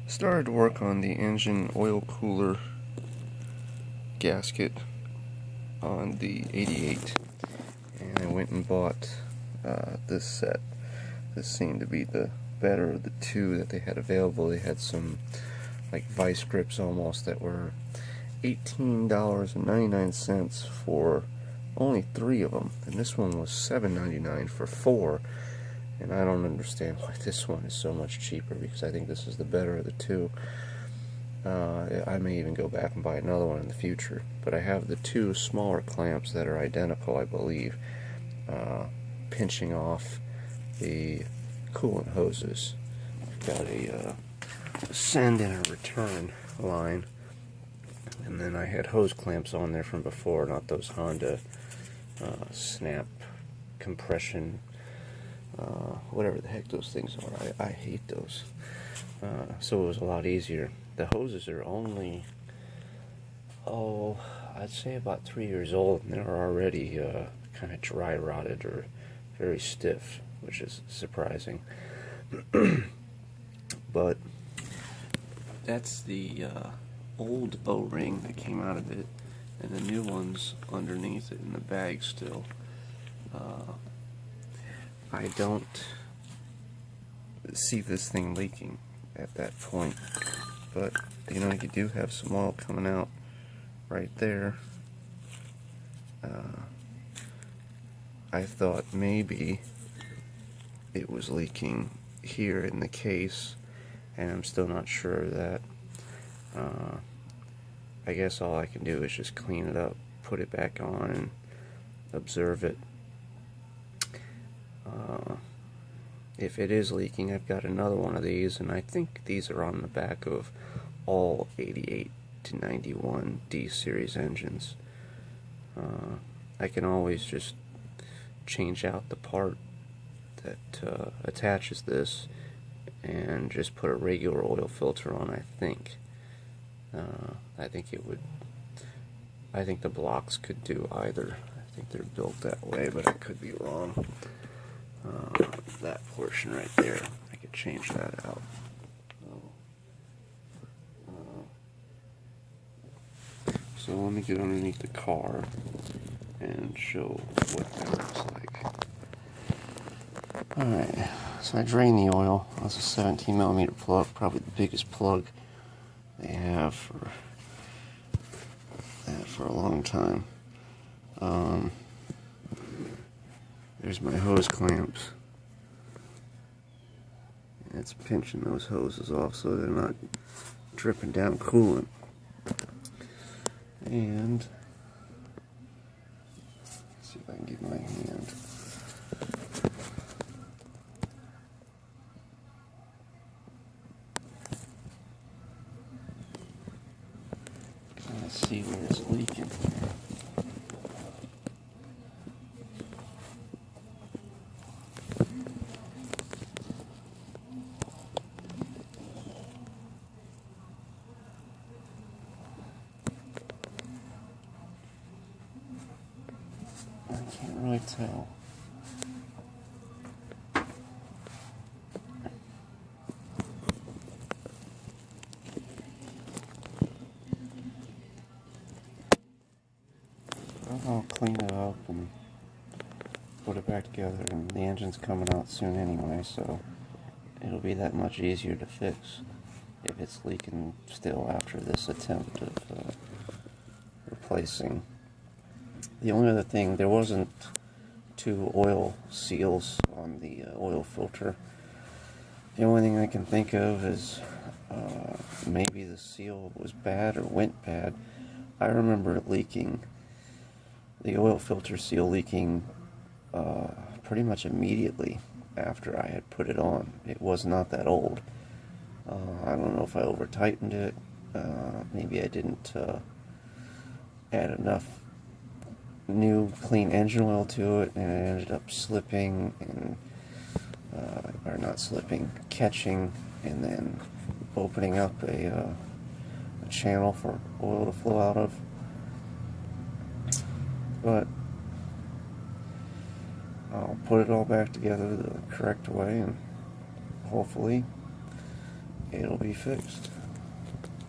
Started to work on the engine oil cooler gasket on the 88, and I went and bought this set. This seemed to be the better of the two that they had available. They had some like vice grips almost that were $18.99 for only 3 of them, and this one was $7.99 for 4. And I don't understand why this one is so much cheaper, because I think this is the better of the two. I may even go back and buy another one in the future, but I have the 2 smaller clamps that are identical, I believe, pinching off the coolant hoses. I've got a send and a return line, and then I had hose clamps on there from before, not those Honda snap compression, whatever the heck those things are. I hate those. So it was a lot easier. The hoses are only, I'd say about 3 years old, and they're already kind of dry rotted or very stiff, which is surprising. But that's the old O-ring that came out of it, and the new one's underneath it in the bag still. I don't see this thing leaking at that point, but you know, you do have some oil coming out right there. I thought maybe it was leaking here in the case, and I'm still not sure of that. I guess all I can do is just clean it up, put it back on, and observe it. If it is leaking, I've got another one of these, and I think these are on the back of all 88 to 91 D series engines. I can always just change out the part that attaches this and just put a regular oil filter on, I think. I think it would. I think the blocks could do either. I think they're built that way, but I could be wrong. That portion right there, I could change that out. So let me get underneath the car and show what that looks like. Alright, so I drained the oil. That's a 17mm plug, probably the biggest plug they have for a long time. There's my hose clamps. It's pinching those hoses off so they're not dripping down coolant. And let's see if I can get my hand. Let's see where it's leaking. I can't really tell. I'll clean it up and put it back together, and the engine's coming out soon anyway, so it'll be that much easier to fix if it's leaking still after this attempt of replacing. The only other thing, there wasn't 2 oil seals on the oil filter. The only thing I can think of is maybe the seal was bad or went bad. I remember it leaking, the oil filter seal leaking pretty much immediately after I had put it on. It was not that old. I don't know if I over tightened it. Maybe I didn't add enough new clean engine oil to it, and it ended up slipping and or not slipping, catching, and then opening up a channel for oil to flow out of. But I'll put it all back together the correct way, and hopefully it'll be fixed.